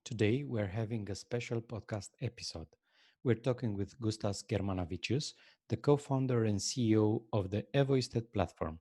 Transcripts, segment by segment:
Today, we're having a special podcast episode. We're talking with Gustas Germanavicius, the co-founder and CEO of the EvoEstate Platform.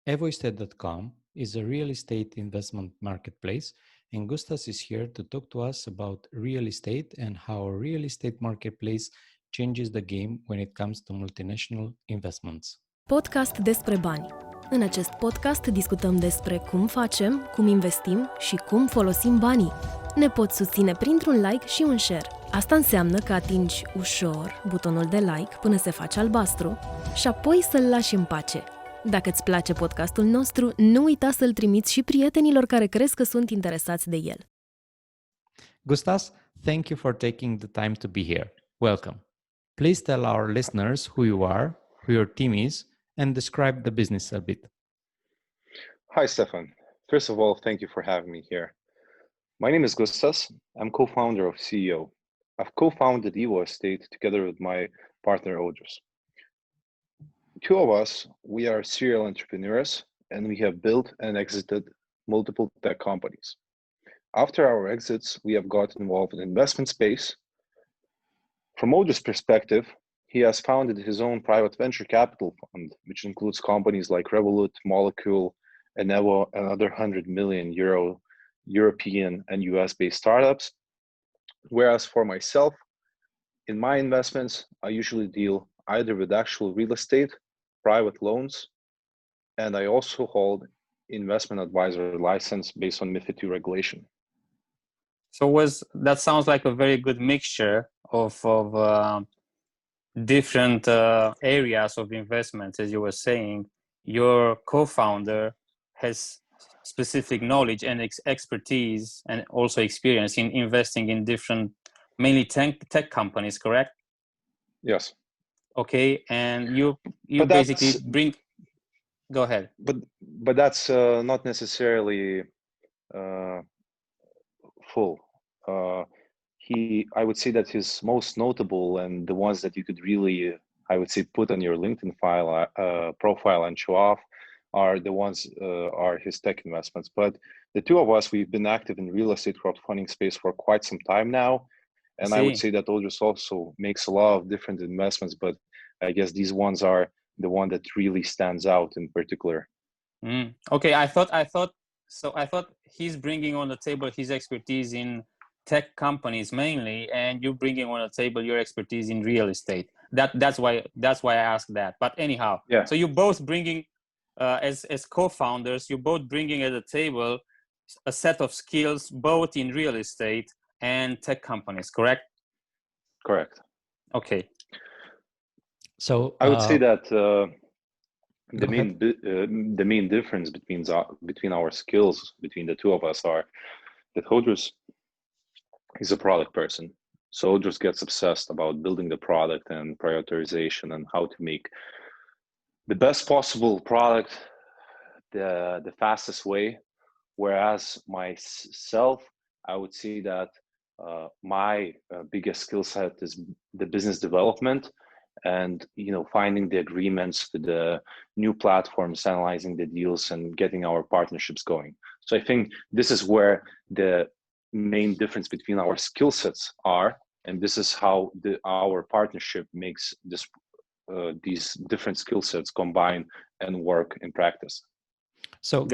EvoEstate.com is a real estate investment marketplace, and Gustas is here to talk to us about real estate and how a real estate marketplace changes the game when it comes to multinational investments. Podcast despre bani. În acest podcast discutăm despre cum facem, cum investim și cum folosim banii. Ne poți susține printr-un like și un share. Asta înseamnă că atingi ușor butonul de like până se face albastru și apoi să-l lași în pace. Dacă îți place podcastul nostru, nu uita să-l trimiți și prietenilor care crezi că sunt interesați de el. Gustas, thank you for taking the time to be here. Welcome. Please tell our listeners who you are, who your team is, and describe the business a bit. Hi, Stefan. First of all, thank you for having me here. My name is Gustas. I'm co-founder of CEO. I've co-founded EvoEstate together with my partner, Odris. Two of us, we are serial entrepreneurs, and we have built and exited multiple tech companies. After our exits, we have got involved in investment space. From Odris' perspective, he has founded his own private venture capital fund, which includes companies like Revolut, Molecule, and Evo, and other 100 million euro European and US-based startups. Whereas for myself, in my investments, I usually deal either with actual real estate, private loans, and I also hold investment advisor license based on MiFID II regulation. So that sounds like a very good mixture of different areas of investments. As you were saying, your co-founder has specific knowledge and expertise and also experience in investing in different, mainly tech companies, correct? Yes. Okay, and you basically bring. Go ahead. But that's not necessarily full. I would say that his most notable and the ones that you could really, I would say, put on your LinkedIn profile and show off are the ones are his tech investments. But the two of us, we've been active in real estate crowdfunding space for quite some time now. And I would say that Odris also makes a lot of different investments, but I guess these ones are the one that really stands out in particular. Okay, I thought he's bringing on the table his expertise in tech companies mainly, and you bringing on the table your expertise in real estate. That's why I asked that. But anyhow, yeah. So you both bringing as co-founders, you're both bringing at the table a set of skills both in real estate and tech companies, correct? Correct. Okay. So I would say that the main difference between our skills between the two of us are that Odris is a product person. So Odris gets obsessed about building the product and prioritization and how to make the best possible product the fastest way. Whereas myself, I would say that my biggest skill set is the business development and finding the agreements with the new platforms, analyzing the deals and getting our partnerships going. So I think this is where the main difference between our skill sets are, and this is how our partnership makes these different skill sets combine and work in practice. So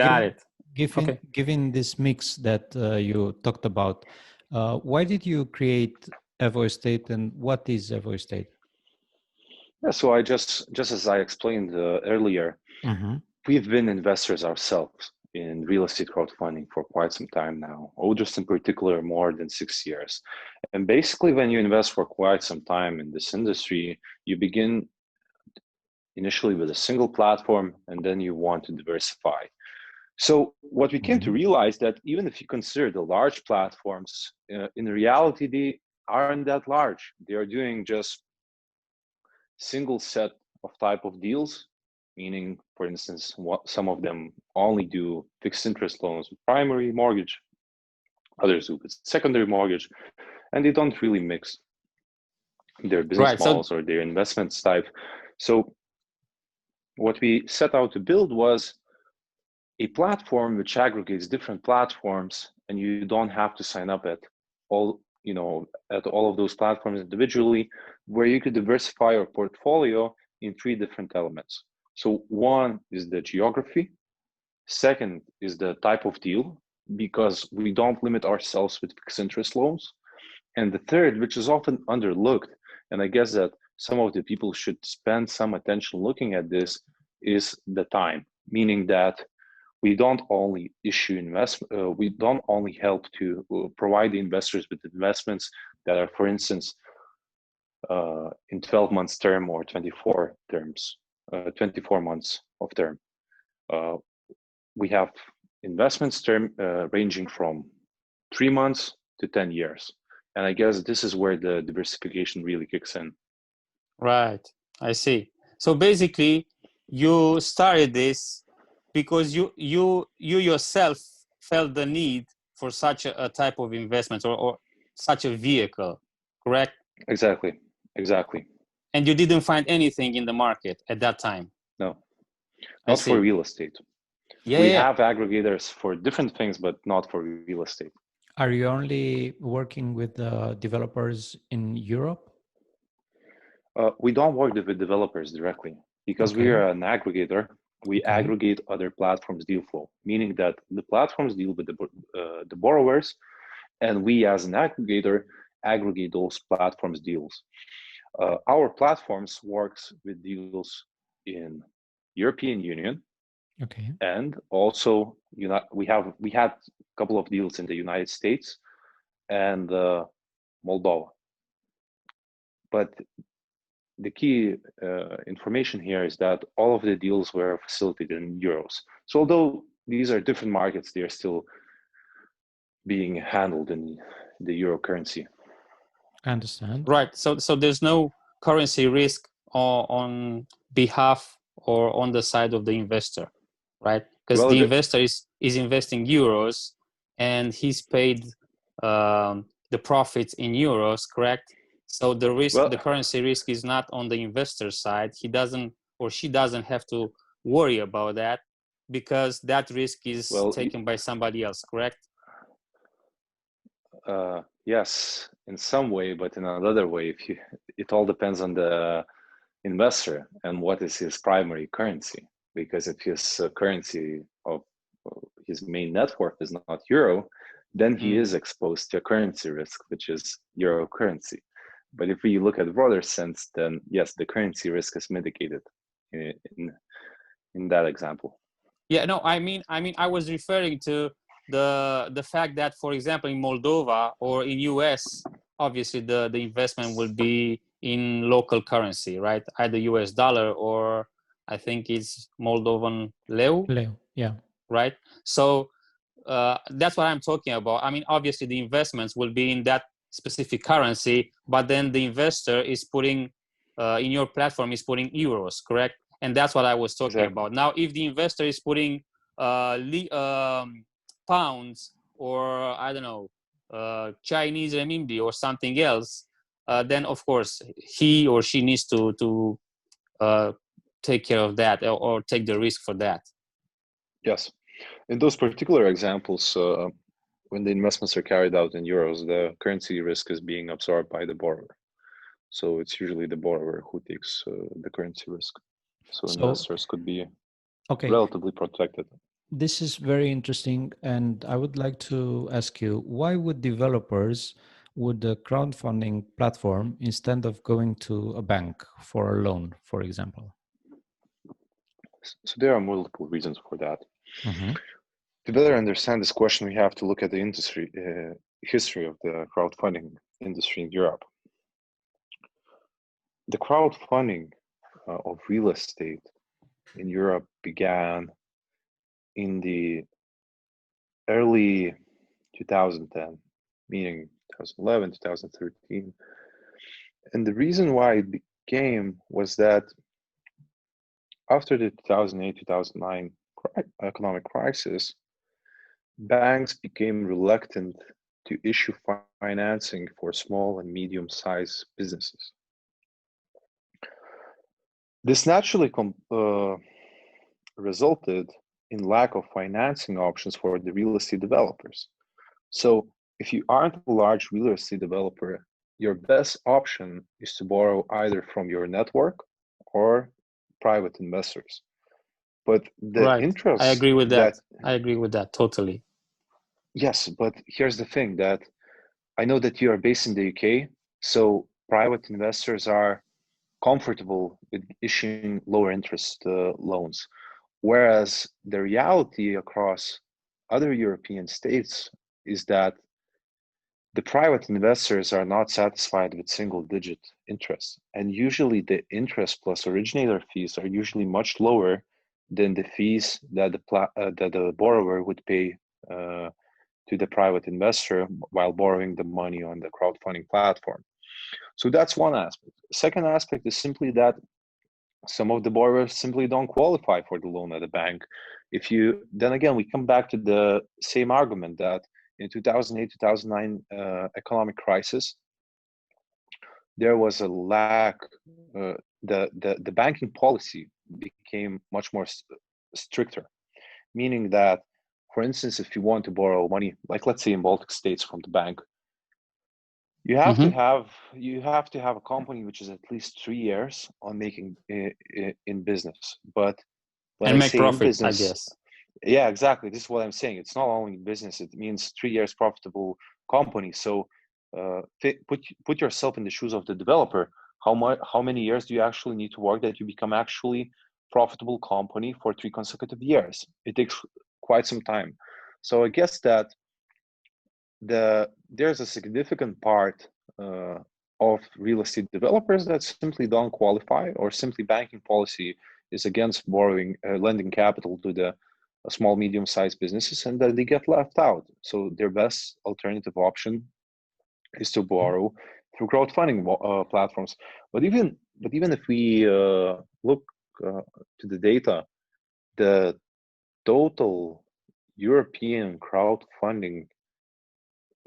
given this mix that you talked about, why did you create EvoEstate and what is EvoEstate? Yeah, so I just as I explained earlier, we've been investors ourselves in real estate crowdfunding for quite some time now. Odris in particular, more than 6 years. And basically, when you invest for quite some time in this industry, you begin initially with a single platform, and then you want to diversify. So what we came to realize that even if you consider the large platforms, in reality, they aren't that large. They are doing just single set of type of deals, meaning, for instance, some of them only do fixed interest loans with primary mortgage, others do with secondary mortgage, and they don't really mix their business models or their investments type. So what we set out to build was a platform which aggregates different platforms, and you don't have to sign up at all at all of those platforms individually, where you could diversify your portfolio in 3 different elements. So one is the geography, second is the type of deal, because we don't limit ourselves with fixed interest loans, and the third, which is often underlooked, and I guess that some of the people should spend some attention looking at this, is the time, meaning that we don't only issue investment, we don't only help to provide the investors with investments that are, for instance, in 12 months term or 24 months of term. We have investments term ranging from 3 months to 10 years. And I guess this is where the diversification really kicks in. Right, I see. So basically, you started this because you yourself felt the need for such a type of investment or such a vehicle, correct? Exactly. And you didn't find anything in the market at that time? No, not for real estate. We have aggregators for different things, but not for real estate. Are you only working with developers in Europe? We don't work with developers directly because we are an aggregator. We aggregate other platforms' deal flow, meaning that the platforms deal with the borrowers, and we as an aggregator aggregate those platforms' deals. Our platforms works with deals in European Union, and also we had a couple of deals in the United States and Moldova. But the key information here is that all of the deals were facilitated in euros. So although these are different markets, they are still being handled in the euro currency. I understand. Right. So there's no currency risk on behalf or on the side of the investor, right? Because the investor is investing euros and he's paid the profits in euros, correct? So the risk, the currency risk is not on the investor side. He doesn't or she doesn't have to worry about that because that risk is taken by somebody else, correct? Yes, in some way, but in another way, it all depends on the investor and what is his primary currency. Because if his currency of his main net worth is not euro, then he is exposed to a currency risk, which is euro currency. But if we look at broader sense, then yes, the currency risk is mitigated in that example. Yeah, no, I mean, I was referring to the fact that, for example, in Moldova or in US, obviously the investment will be in local currency, right? Either US dollar or I think it's Moldovan leu. Leu, yeah. Right. So that's what I'm talking about. I mean, obviously the investments will be in that specific currency, but then the investor is putting in your platform is putting euros, correct? And that's what I was talking about. Now, if the investor is putting pounds or I don't know, Chinese renminbi or something else, then of course he or she needs to take care of that or take the risk for that. Yes, in those particular examples, when the investments are carried out in euros, the currency risk is being absorbed by the borrower. So it's usually the borrower who takes the currency risk. So investors could be relatively protected. This is very interesting, and I would like to ask you, why would developers would a crowdfunding platform instead of going to a bank for a loan, for example? So there are multiple reasons for that. To better understand this question, we have to look at the industry history of the crowdfunding industry in Europe. The crowdfunding of real estate in Europe began in the early 2010, meaning 2011, 2013. And the reason why it became was that after the 2008-2009 economic crisis, banks became reluctant to issue financing for small and medium-sized businesses. This naturally resulted in lack of financing options for the real estate developers. So if you aren't a large real estate developer, your best option is to borrow either from your network or private investors. But the Right. I interest agree with that, that. I agree with that totally. yes, but here's the thing that I know that you are based in the UK, so private investors are comfortable with issuing lower interest loans. Whereas the reality across other European states is that the private investors are not satisfied with single digit interest. And usually the interest plus originator fees are usually much lower than the fees that the borrower would pay to the private investor while borrowing the money on the crowdfunding platform. So that's one aspect. Second aspect is simply that some of the borrowers simply don't qualify for the loan at the bank. If you then again, we come back to the same argument that in 2008 2009 economic crisis, there was a lack. The banking policy became much more stricter, meaning that, for instance, if you want to borrow money, like let's say in Baltic states from the bank, you have to have a company which is at least 3 years on making in business. But when And I make say in profit, I business, guess. yeah, exactly. This is what I'm saying. It's not only business; it means 3 years profitable company. So put yourself in the shoes of the developer. How many years do you actually need to work that you become actually profitable company for 3 consecutive years? It takes quite some time. So I guess that there's a significant part of real estate developers that simply don't qualify, or simply banking policy is against borrowing lending capital to the small medium-sized businesses, and that they get left out. So their best alternative option is to borrow through crowdfunding platforms. But even if we look to the data, the total European crowdfunding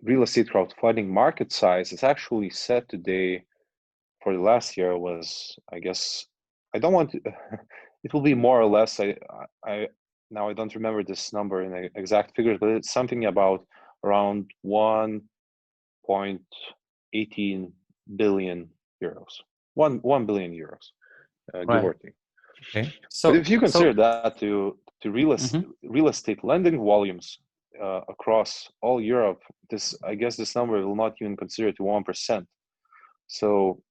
real estate crowdfunding market size is actually set today for the last year was, I guess, I don't want to, it will be more or less, I now I don't remember this number in exact figures, but it's something about around 1.18 billion euros, 1 billion euros, give or take. Okay. But So if you consider that to real estate lending volumes across all Europe, I guess this number will not even consider to 1%. So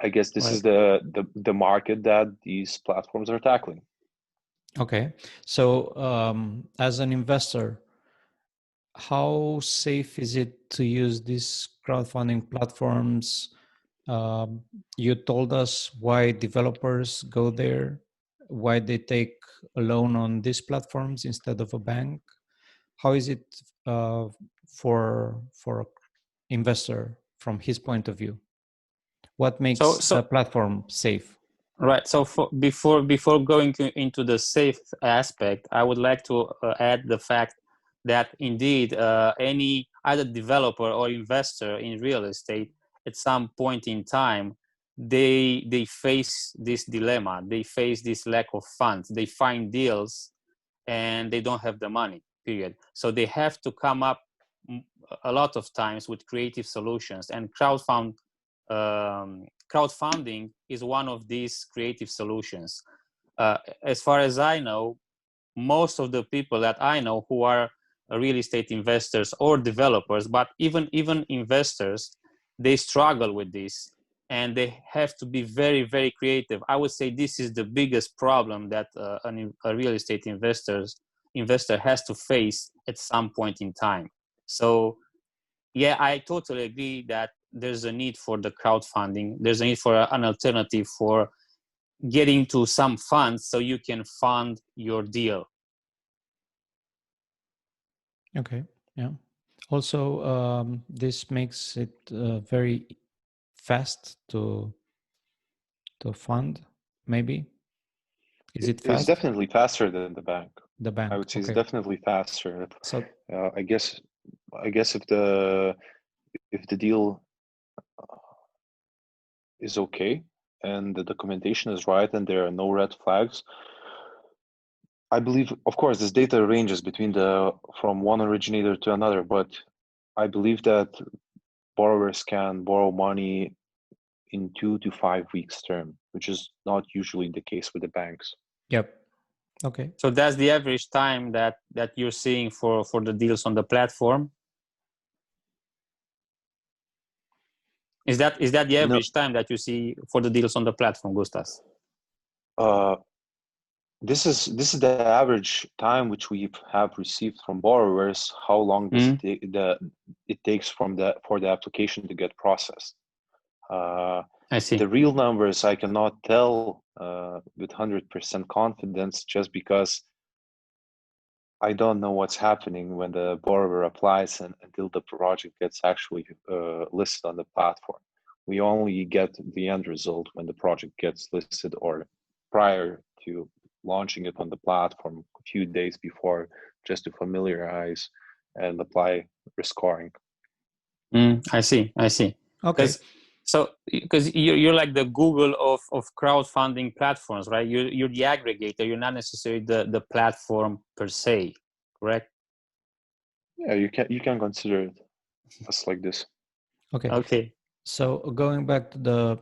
I guess this is the market that these platforms are tackling. Okay. So as an investor, how safe is it to use these crowdfunding platforms? You told us why developers go there, why they take a loan on these platforms instead of a bank. How is it for an investor from his point of view? What makes a platform safe? Right. So before going into the safe aspect, I would like to add the fact that indeed any either developer or investor in real estate at some point in time, they face this dilemma. They face this lack of funds. They find deals and they don't have the money, period. So they have to come up a lot of times with creative solutions, and crowdfunding is one of these creative solutions. As far as I know, most of the people that I know who are real estate investors or developers, but even investors, they struggle with this, and they have to be very, very creative. I would say this is the biggest problem that a real estate investor has to face at some point in time. So yeah, I totally agree that there's a need for the crowdfunding. There's a need for an alternative for getting to some funds so you can fund your deal. Okay, yeah. Also, this makes it very fast to fund, maybe? Is it fast? It's definitely faster than the bank. The bank, I would say okay. it's definitely faster. So I guess if the deal is okay and the documentation is right and there are no red flags, I believe, of course, this data ranges from one originator to another, but I believe that borrowers can borrow money in 2 to 5 weeks term, which is not usually the case with the banks. Yep. Okay. So that's the average time that you're seeing for the deals on the platform. Is that the average time that you see for the deals on the platform, Gustas? This is the average time which we have received from borrowers. How long does it takes for the application to get processed? I see. The real numbers I cannot tell with 100% confidence, just because I don't know what's happening when the borrower applies and until the project gets actually listed on the platform. We only get the end result when the project gets listed or prior to launching it on the platform a few days before, just to familiarize and apply risk scoring. I see. Okay. Because you're like the Google of crowdfunding platforms, right? You're the aggregator. You're not necessarily the platform per se, correct? Yeah, you can consider it as like this. Okay. So going back to the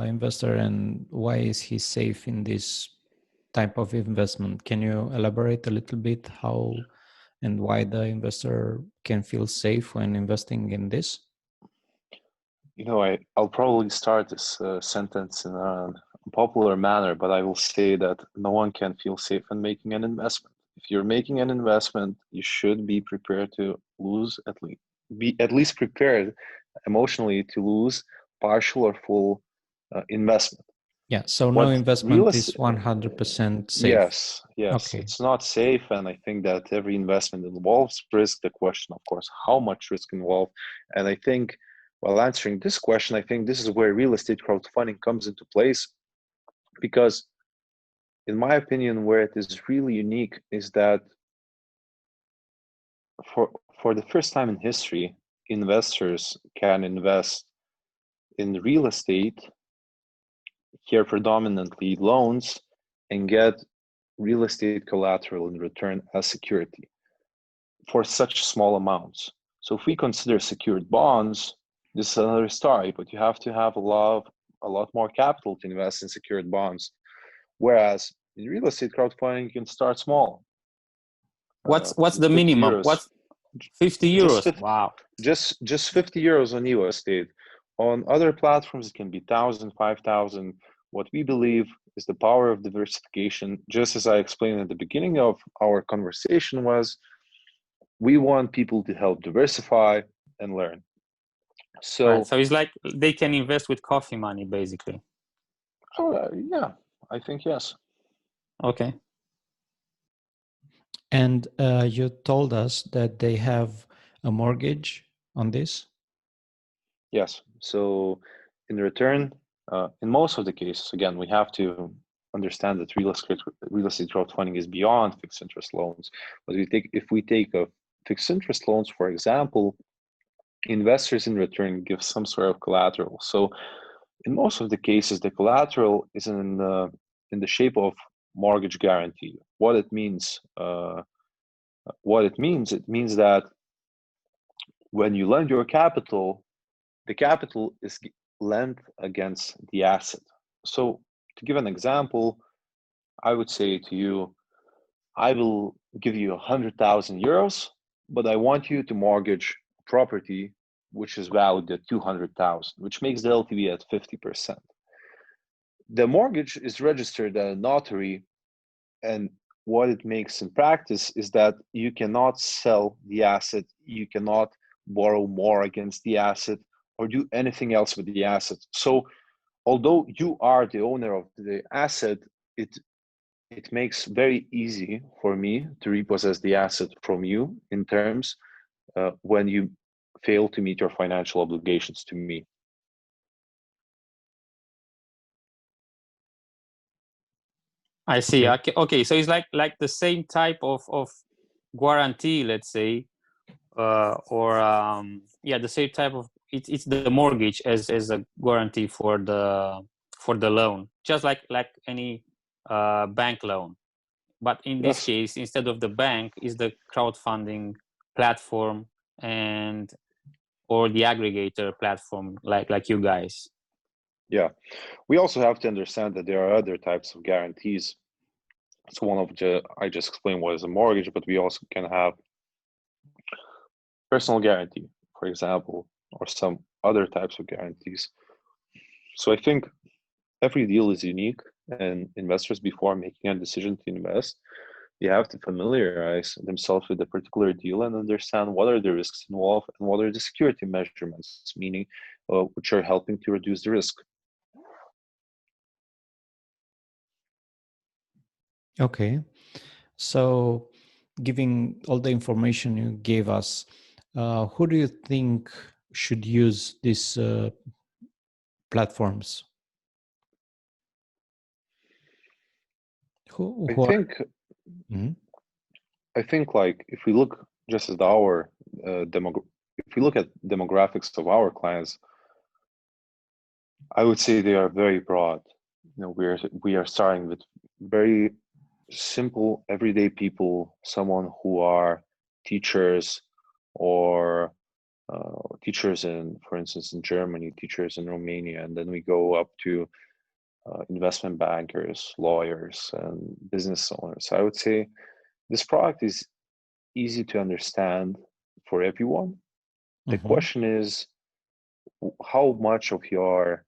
investor and why is he safe in this type of investment, can you elaborate a little bit how and why the investor can feel safe when investing in this? I'll probably start this sentence in a popular manner, but I will say that no one can feel safe in making an investment. If you're making an investment, you should be prepared to lose be at least prepared emotionally to lose partial or full investment. Yeah, so no investment is 100% safe. Yes, Okay. It's not safe, and I think that every investment involves risk. The question, of course, how much risk involved, and I think while answering this question, I think this is where real estate crowdfunding comes into place, because in my opinion, where it is really unique is that for the first time in history, investors can invest in real estate, here predominantly loans, and get real estate collateral in return as security for such small amounts. So if we consider secured bonds, this is another story, but you have to have a lot more capital to invest in secured bonds. Whereas in real estate crowdfunding, you can start small. What's the minimum? Euros. What's 50 euros? Wow. Just 50 euros on EvoEstate. On other platforms, it can be 1,000, 5,000. What we believe is the power of diversification. Just as I explained at the beginning of our conversation, was we want people to help diversify and learn. So it's like they can invest with coffee money, basically. Yeah, I think yes. Okay. And you told us that they have a mortgage on this? Yes. So in return, in most of the cases, again, we have to understand that real estate crowdfunding is beyond fixed interest loans. But if we take a fixed interest loans, for example, investors in return give some sort of collateral. So in most of the cases, the collateral is in the shape of mortgage guarantee. What it means, it means that when you lend your capital, the capital is lent against the asset. So to give an example, I would say to you, I will give you 100,000 euros, but I want you to mortgage property which is valued at 200,000, which makes the LTV at 50%. The mortgage is registered at a notary, and what it makes in practice is that you cannot sell the asset, you cannot borrow more against the asset or do anything else with the asset. So although you are the owner of the asset, it makes very easy for me to repossess the asset from you in terms when you fail to meet your financial obligations to me. I see. Okay. So it's like the same type of guarantee, let's say, the same type of it's the mortgage as a guarantee for the loan, just like any bank loan. But in this case, instead of the bank, is the crowdfunding platform, and or the aggregator platform like you guys? Yeah, we also have to understand that there are other types of guarantees. So one of I just explained what is a mortgage, but we also can have personal guarantee, for example, or some other types of guarantees. So I think every deal is unique, and investors, before making a decision to invest, they have to familiarize themselves with a particular deal and understand what are the risks involved and what are the security measurements, meaning which are helping to reduce the risk. Okay. So, giving all the information you gave us, who do you think should use these platforms? I think like if we look just at our if we look at demographics of our clients, I would say they are very broad. We are starting with very simple everyday people, someone who are teachers or teachers in, for instance, in Germany, teachers in Romania, and then we go up to investment bankers, lawyers, and business owners. I would say this product is easy to understand for everyone. The question is how much of your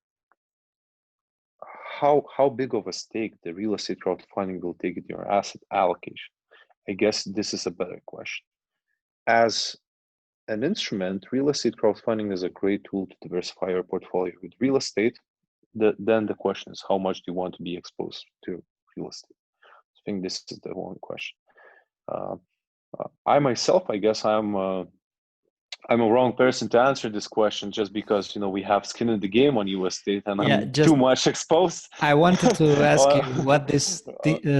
how big of a stake the real estate crowdfunding will take in your asset allocation. I guess this is a better question. As an instrument, real estate crowdfunding is a great tool to diversify your portfolio. With real estate, then the question is how much do you want to be exposed to real estate? I think this is the one question. I myself, I guess I'm a wrong person to answer this question, just because we have skin in the game on EvoEstate, and I'm too much exposed. I wanted to ask you what this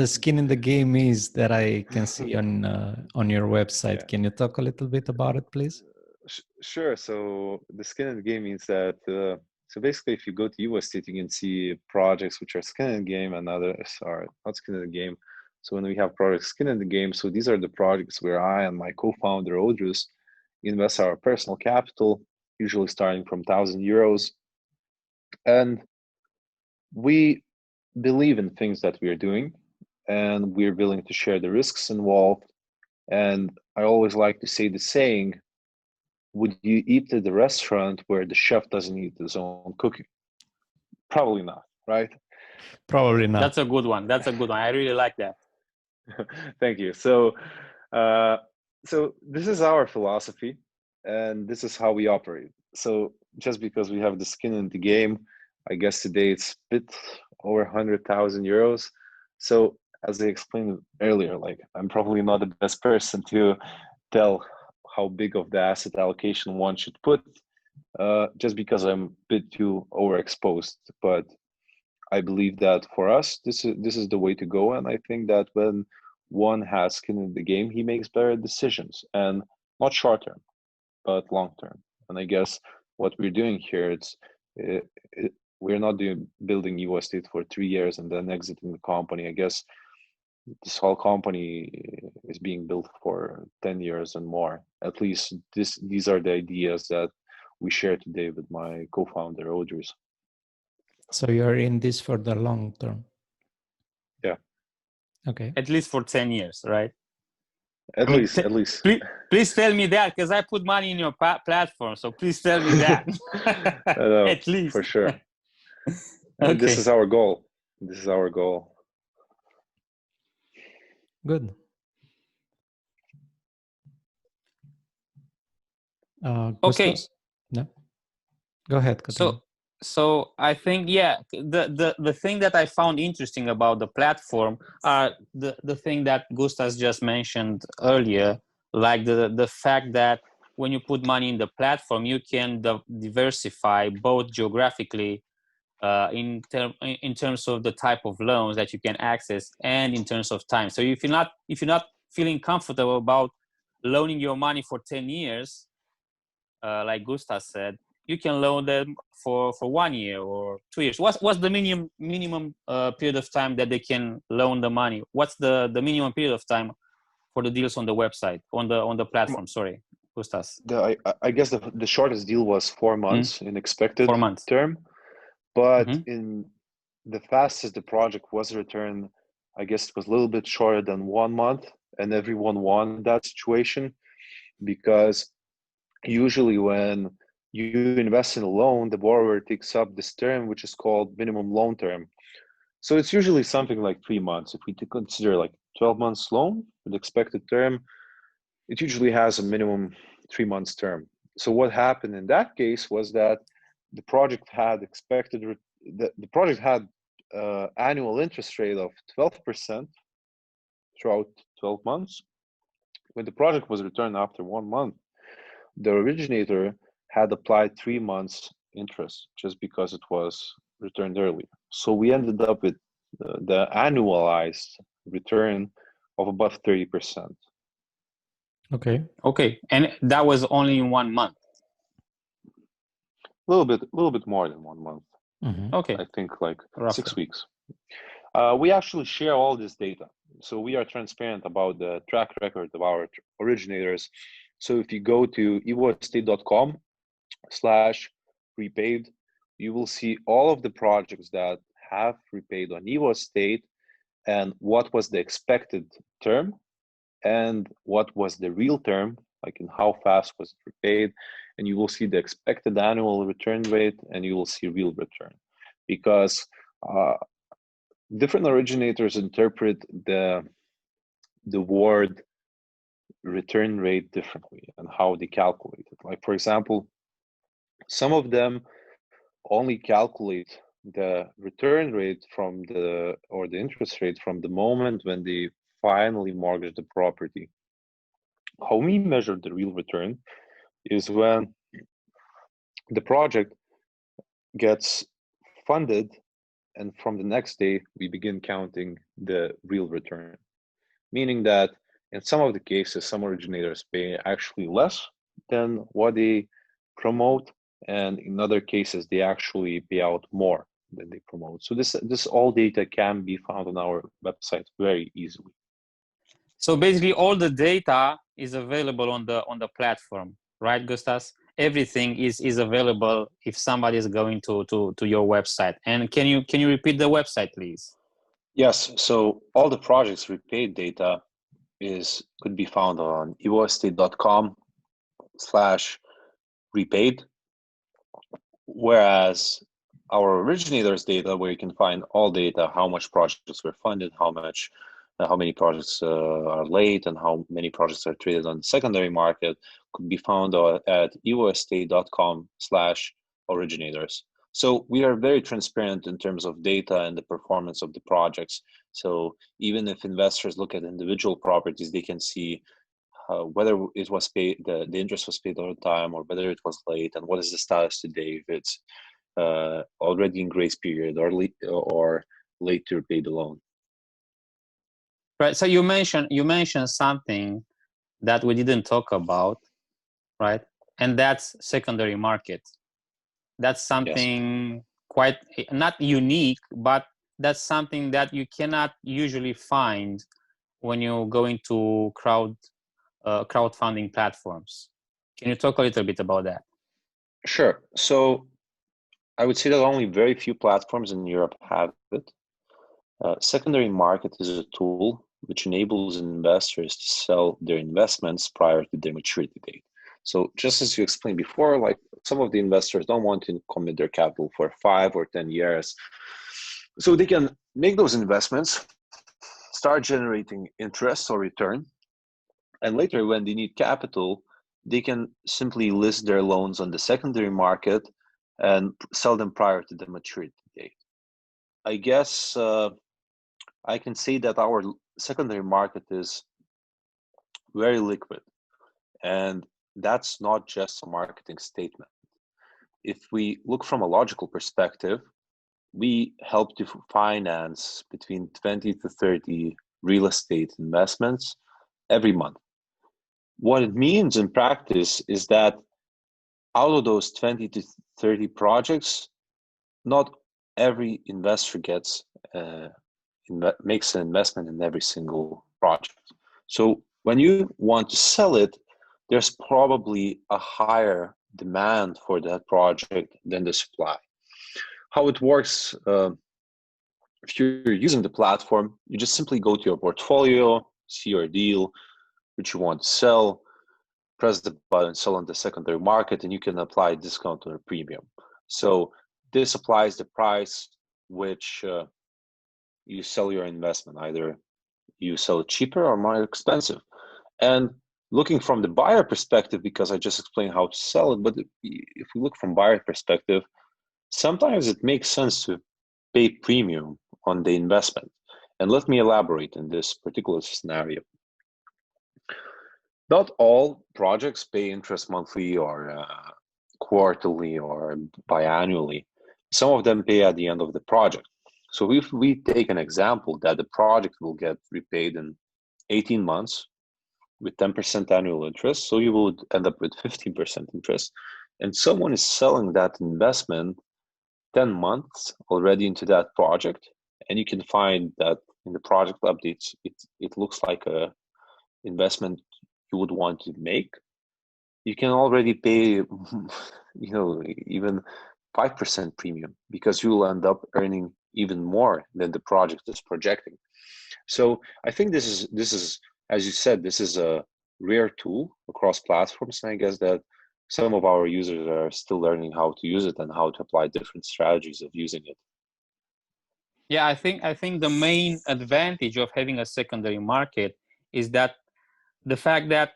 skin in the game is that I can see on your website. Yeah. Can you talk a little bit about it, please? Sure. So the skin in the game means that so basically, if you go to EvoEstate, you can see projects which are skin in the game and others are not skin in the game. So when we have projects skin in the game, so these are the projects where I and my co-founder Audrius invest our personal capital, usually starting from 1,000 euros. And we believe in things that we are doing, and we're willing to share the risks involved. And I always like to say the saying, would you eat at the restaurant where the chef doesn't eat his own cooking? Probably not, right? Probably not. That's a good one. I really like that. Thank you. So this is our philosophy, and this is how we operate. So just because we have the skin in the game, I guess today it's a bit over 100,000 euros. So as I explained earlier, like I'm probably not the best person to tell how big of the asset allocation one should put, just because I'm a bit too overexposed. But I believe that for us, this is the way to go, and I think that when one has skin in the game, he makes better decisions, and not short term, but long term. And I guess what we're doing here, we're not building EvoEstate for 3 years and then exiting the company. I guess this whole company is being built for 10 years and more. At least these are the ideas that we share today with my co-founder, Audrius. So you're in this for the long term? Yeah. Okay. At least for 10 years, right? At least. Please tell me that, because I put money in your platform. So please tell me that. At least. For sure. Okay. This is our goal. Good. Okay. No. Go ahead. Continue. So I think, yeah, the thing that I found interesting about the platform are the thing that Gustas just mentioned earlier, like the fact that when you put money in the platform, you can diversify both geographically, in terms of the type of loans that you can access, and in terms of time. So if you're not feeling comfortable about loaning your money for 10 years, like Gustas said, you can loan them for 1 year or 2 years. What's the minimum period of time that they can loan the money? What's the minimum period of time for the deals on the website, on the platform? Sorry. Gustas? I guess the shortest deal was 4 months in expected 4 months. term, but in the fastest the project was returned, I guess it was a little bit shorter than 1 month, and everyone wanted that situation because usually when you invest in a loan, the borrower takes up this term, which is called minimum loan term. So it's usually something like 3 months. If we consider like 12 months loan with expected term, it usually has a minimum 3 months term. So what happened in that case was that the project had the project had annual interest rate of 12% throughout 12 months. When the project was returned after 1 month, the originator had applied 3 months interest just because it was returned early. So we ended up with the annualized return of above 30%. Okay, and that was only in 1 month. A little bit more than 1 month. Okay, I think like roughly 6 weeks. We actually share all this data, so we are transparent about the track record of our originators. So if you go to EvoEstate.com/repaid, you will see all of the projects that have repaid on EvoEstate and what was the expected term and what was the real term, like in how fast was it repaid, and you will see the expected annual return rate and you will see real return, because different originators interpret the word return rate differently and how they calculate it. Like, for example, some of them only calculate the return rate or the interest rate from the moment when they finally mortgage the property. How we measure the real return is when the project gets funded, and from the next day we begin counting the real return, meaning that in some of the cases some originators pay actually less than what they promote, and in other cases they actually pay out more than they promote. So this all data can be found on our website very easily. So basically all the data is available on the platform, right, Gustas? Everything is available if somebody is going to your website. And can you repeat the website, please? Yes, so all the projects repaid data could be found on EvoEstate.com/repaid, whereas our originators data, where you can find all data, how much projects were funded, how many projects are late, and how many projects are traded on the secondary market, could be found at EvoEstate.com/originators. So we are very transparent in terms of data and the performance of the projects. So even if investors look at individual properties, they can see whether it was paid, the interest was paid on time, or whether it was late, and what is the status today, if it's already in grace period or late to repay the loan. Right. So you mentioned something that we didn't talk about, right? And that's secondary market. That's something quite not unique, but that's something that you cannot usually find when you go into crowdfunding platforms. Can you talk a little bit about that? Sure. So I would say that only very few platforms in Europe have it. Secondary market is a tool which enables investors to sell their investments prior to their maturity date. So just as you explained before, like some of the investors don't want to commit their capital for 5 or 10 years. So they can make those investments, start generating interest or return, and later when they need capital, they can simply list their loans on the secondary market and sell them prior to the maturity date. I guess I can say that our secondary market is very liquid, and that's not just a marketing statement. If we look from a logical perspective, we help to finance between 20 to 30 real estate investments every month. What it means in practice is that out of those 20 to 30 projects, not every investor makes an investment in every single project. So when you want to sell it, there's probably a higher demand for that project than the supply. How it works, if you're using the platform, you just simply go to your portfolio, see your deal, which you want to sell, press the button, sell on the secondary market, and you can apply a discount or a premium. So this applies the price which you sell your investment. Either you sell it cheaper or more expensive. And looking from the buyer perspective, because I just explained how to sell it, but if we look from buyer perspective, sometimes it makes sense to pay premium on the investment. And let me elaborate in this particular scenario. Not all projects pay interest monthly or quarterly or biannually. Some of them pay at the end of the project. So if we take an example that the project will get repaid in 18 months with 10% annual interest, so you will end up with 15% interest, and someone is selling that investment 10 months already into that project, and you can find that in the project updates, it looks like a investment you would want to make, you can already pay, even 5% premium, because you will end up earning even more than the project is projecting. So I think this is, as you said, this is a rare tool across platforms, and I guess that some of our users are still learning how to use it and how to apply different strategies of using it. Yeah, I think the main advantage of having a secondary market is that the fact that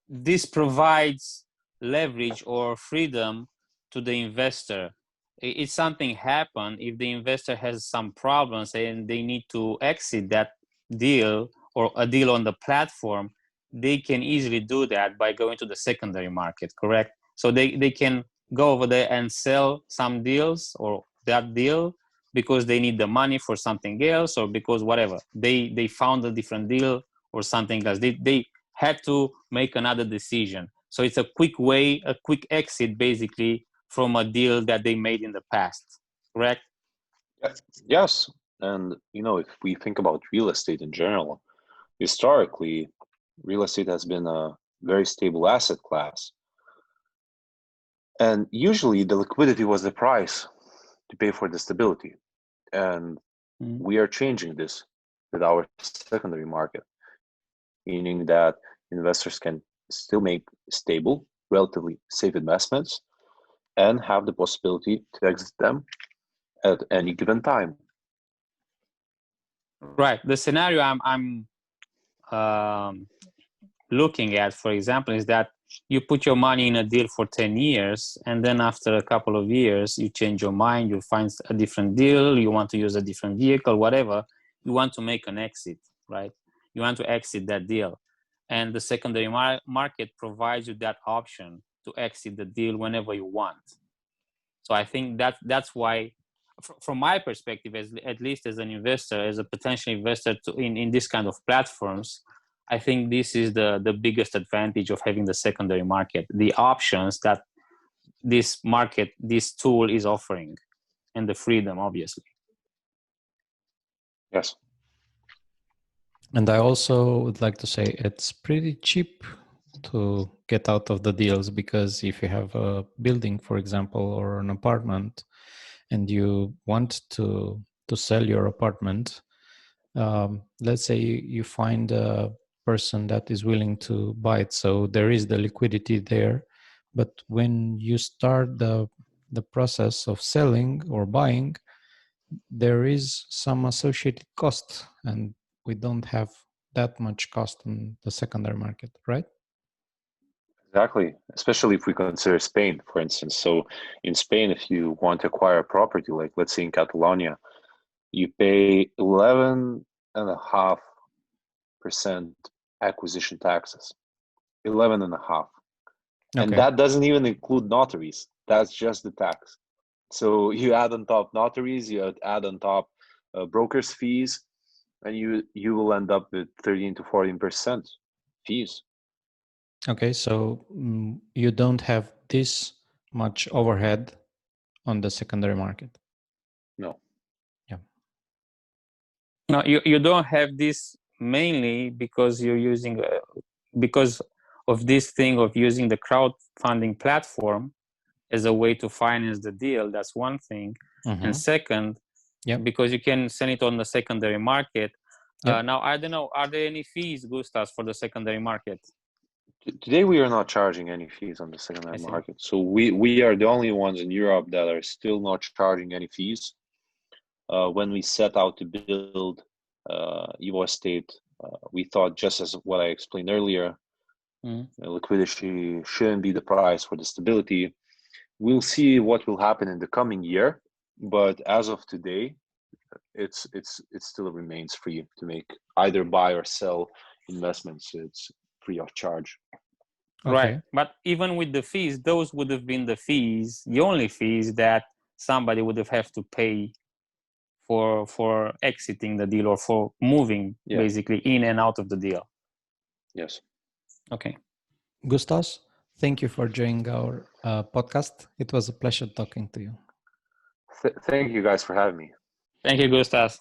this provides leverage or freedom to the investor. If something happens, if the investor has some problems and they need to exit that deal or a deal on the platform, they can easily do that by going to the secondary market, correct? So they can go over there and sell some deals or that deal because they need the money for something else or because whatever. They found a different deal or something else. They had to make another decision. So it's a quick way, a quick exit basically from a deal that they made in the past, correct? Yes. And, if we think about real estate in general, historically, real estate has been a very stable asset class. And usually the liquidity was the price to pay for the stability. And we are changing this with our secondary market, meaning that investors can still make stable, relatively safe investments and have the possibility to exit them at any given time. Right. The scenario I'm looking at, for example, is that you put your money in a deal for 10 years, and then after a couple of years, you change your mind, you find a different deal, you want to use a different vehicle, whatever, you want to make an exit, right? You want to exit that deal. And the secondary market provides you that option to exit the deal whenever you want. So I think that's why, from my perspective, at least as an investor, as a potential investor in this kind of platforms, I think this is the biggest advantage of having the secondary market, the options that this tool is offering, and the freedom, obviously. Yes. And I also would like to say it's pretty cheap to get out of the deals, because if you have a building, for example, or an apartment, and you want to sell your apartment, let's say you find a person that is willing to buy it, so there is the liquidity there. But when you start the process of selling or buying, there is some associated cost, and we don't have that much cost in the secondary market, right? Exactly, especially if we consider Spain, for instance. So in Spain, if you want to acquire a property, like let's say in Catalonia, you pay 11.5% acquisition taxes. 11.5%. Okay. And that doesn't even include notaries. That's just the tax. So you add on top notaries, you add on top brokers' fees, and you will end up with 13 to 14% fees. Okay, so you don't have this much overhead on the secondary market. No. Yeah. No, you don't have this mainly because you're using because of this thing of using the crowdfunding platform as a way to finance the deal. That's one thing. And second, because you can sell it on the secondary market. Now, I don't know, are there any fees, Gustas, for the secondary market? Today, we are not charging any fees on the secondary market. So we are the only ones in Europe that are still not charging any fees. When we set out to build EvoEstate, we thought, just as what I explained earlier, liquidity shouldn't be the price for the stability. We'll see what will happen in the coming year, but as of today, it still remains free to make either buy or sell investments. It's free of charge. Right, but even with the fees, those would have been the only fees that somebody would have to pay for exiting the deal or for moving basically in and out of the deal. Yes. Okay. Gustas, thank you for joining our podcast. It was a pleasure talking to you. Thank you guys for having me. Thank you, Gustas.